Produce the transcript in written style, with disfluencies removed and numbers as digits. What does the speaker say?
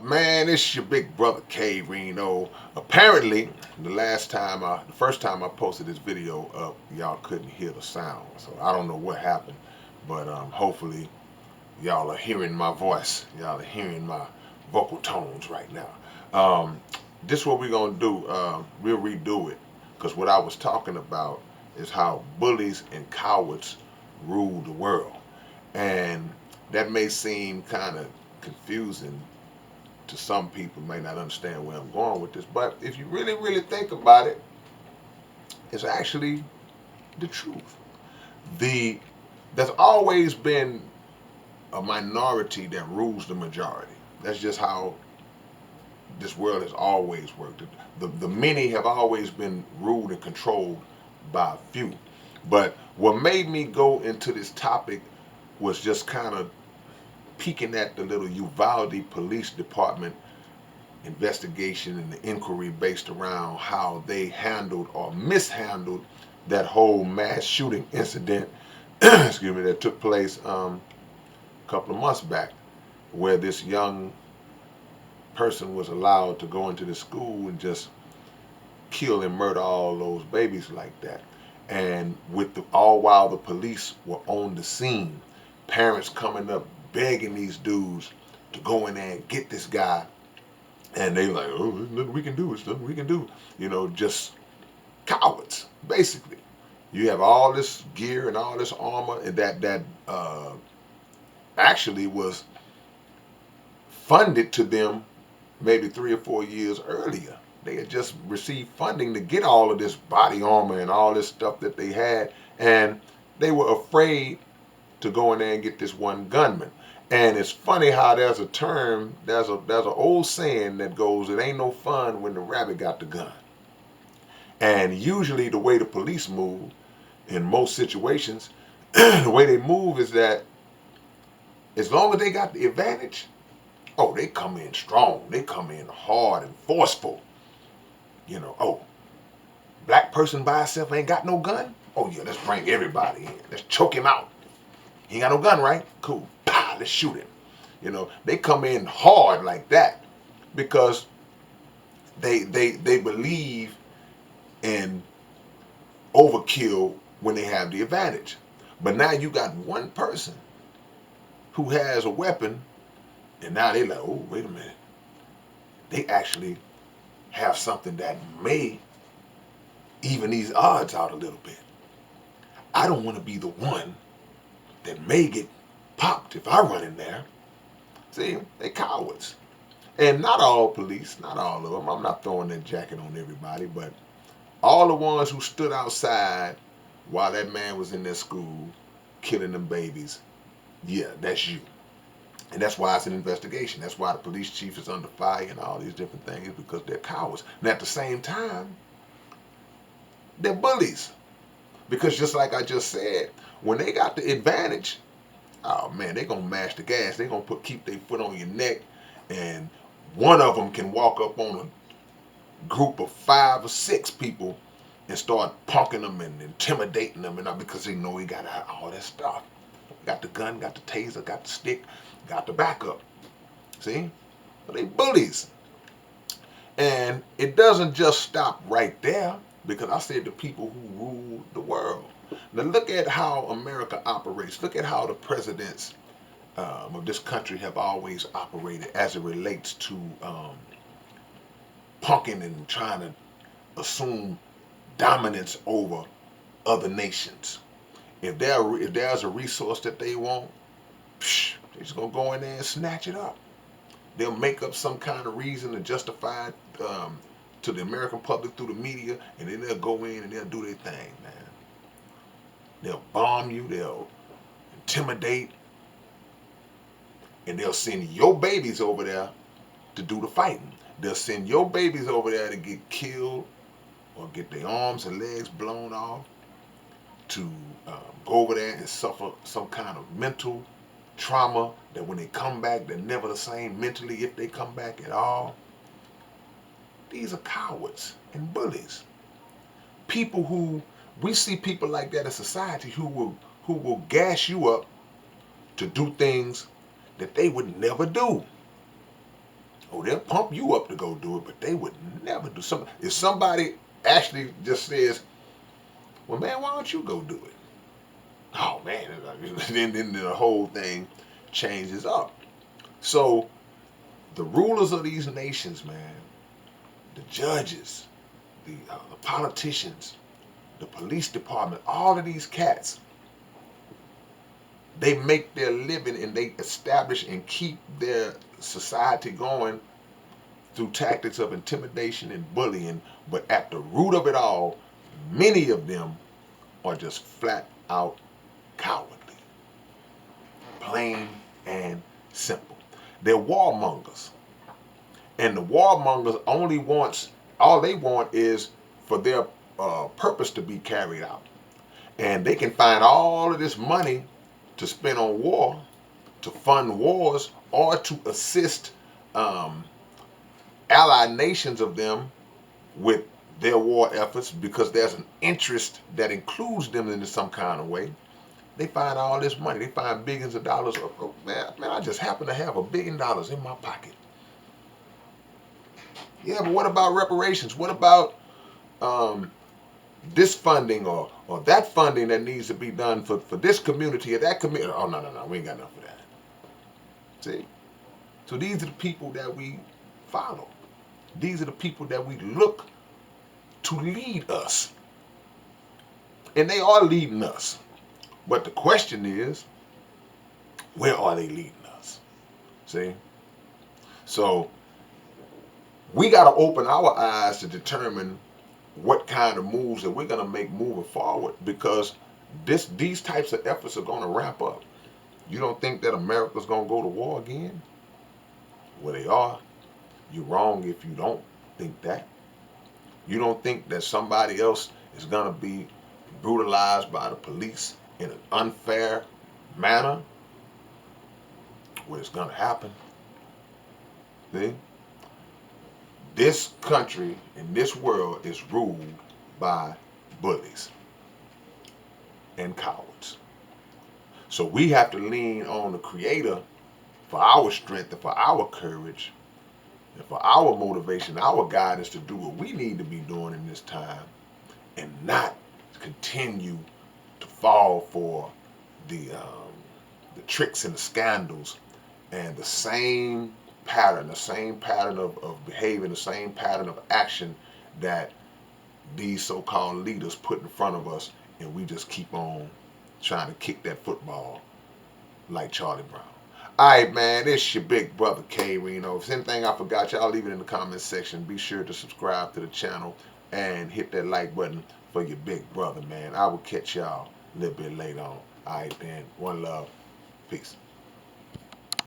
up, man? It's your big brother K-Rino. Apparently, the first time I posted this video up, y'all couldn't hear the sound. So I don't know what happened, but hopefully y'all are hearing my voice. Y'all are hearing my vocal tones right now. This what we're gonna do. We'll redo it, because what I was talking about is how bullies and cowards rule the world, and that may seem kind of confusing to some people, may not understand where I'm going with this, but if you really, really think about it, it's actually the truth. The There's always been a minority that rules the majority. That's just how this world has always worked. The many have always been ruled and controlled by a few. But what made me go into this topic was just kind of peeking at the little Uvalde Police Department investigation and the inquiry based around how they handled or mishandled that whole mass shooting incident excuse me, that took place a couple of months back, where this young person was allowed to go into the school and just kill and murder all those babies like that. And all while the police were on the scene, parents coming up begging these dudes to go in there and get this guy, and they like, oh, there's nothing we can do. It's nothing we can do. Just cowards, basically. You have all this gear and all this armor, and that actually was funded to them maybe 3 or 4 years earlier. They had just received funding to get all of this body armor and all this stuff that they had, and they were afraid to go in there and get this one gunman. And it's funny how there's an old saying that goes, "It ain't no fun when the rabbit got the gun." And usually the way the police move in most situations, the way they move is that as long as they got the advantage, oh, they come in strong. They come in hard and forceful. Oh, black person by himself ain't got no gun? Oh yeah, let's bring everybody in. Let's choke him out. He ain't got no gun, right? Cool. Pow, let's shoot him. They come in hard like that because they believe in overkill when they have the advantage. But now you got one person who has a weapon, and now they like, oh, wait a minute. They actually have something that may even these odds out a little bit. I don't want to be the one that may get popped if I run in there. See, they cowards. And not all police, not all of them. I'm not throwing that jacket on everybody, but all the ones who stood outside while that man was in their school killing them babies, yeah, that's you. And that's why it's an investigation. That's why the police chief is under fire and all these different things, because they're cowards. And at the same time, they're bullies. Because just like I just said, when they got the advantage, oh man, they're going to mash the gas. They're going to keep their foot on your neck, and one of them can walk up on a group of 5 or 6 people and start punking them and intimidating them, and not because they know he got all that stuff. Got the gun, got the taser, got the stick, got the backup. See? But they bullies. And it doesn't just stop right there, because I said the people who rule the world. Now look at how America operates. Look at how the presidents of this country have always operated as it relates to punking and trying to assume dominance over other nations. If there's a resource that they want, they're just gonna go in there and snatch it up. They'll make up some kind of reason to justify it to the American public through the media, and then they'll go in and they'll do their thing, man. They'll bomb you, they'll intimidate, and they'll send your babies over there to do the fighting. They'll send your babies over there to get killed or get their arms and legs blown off, to go over there and suffer some kind of mental trauma that when they come back, they're never the same mentally, if they come back at all. These are cowards and bullies. We see people like that in society who will gas you up to do things that they would never do. Oh, they'll pump you up to go do it, but they would never do something. If somebody actually just says, well, man, why don't you go do it? Oh, man. Then the whole thing changes up. So the rulers of these nations, man, the judges, the politicians, the police department, all of these cats, they make their living and they establish and keep their society going through tactics of intimidation and bullying. But at the root of it all, many of them are just flat out cowardly. Plain and simple. They're warmongers. And the warmongers all they want is for their purpose to be carried out. And they can find all of this money to spend on war, to fund wars, or to assist allied nations of them with their war efforts because there's an interest that includes them in some kind of way. They find all this money. They find billions of dollars. Oh, man, I just happen to have $1 billion in my pocket. Yeah, but what about reparations? What about this funding or that funding that needs to be done for this community or that community? Oh, no, we ain't got enough of that. See? So these are the people that we follow. These are the people that we look to lead us. And they are leading us. But the question is, where are they leading us? See? So we got to open our eyes to determine what kind of moves that we're going to make moving forward, because these types of efforts are going to ramp up. You don't think that America's going to go to war again? Well, they are. You're wrong if you don't think that. You don't think that somebody else is going to be brutalized by the police in an unfair manner? Well, it's going to happen. See? This country and this world is ruled by bullies and cowards. So we have to lean on the Creator for our strength and for our courage and for our motivation, our guidance to do what we need to be doing in this time, and not continue to fall for the tricks and the scandals and the same pattern of behavior, the same pattern of action that these so-called leaders put in front of us, and we just keep on trying to kick that football like Charlie Brown. Alright, man, it's your big brother K-Rino. If there's anything I forgot, y'all leave it in the comment section. Be sure to subscribe to the channel and hit that like button for your big brother, man. I will catch y'all a little bit later on. Alright then, one love. Peace.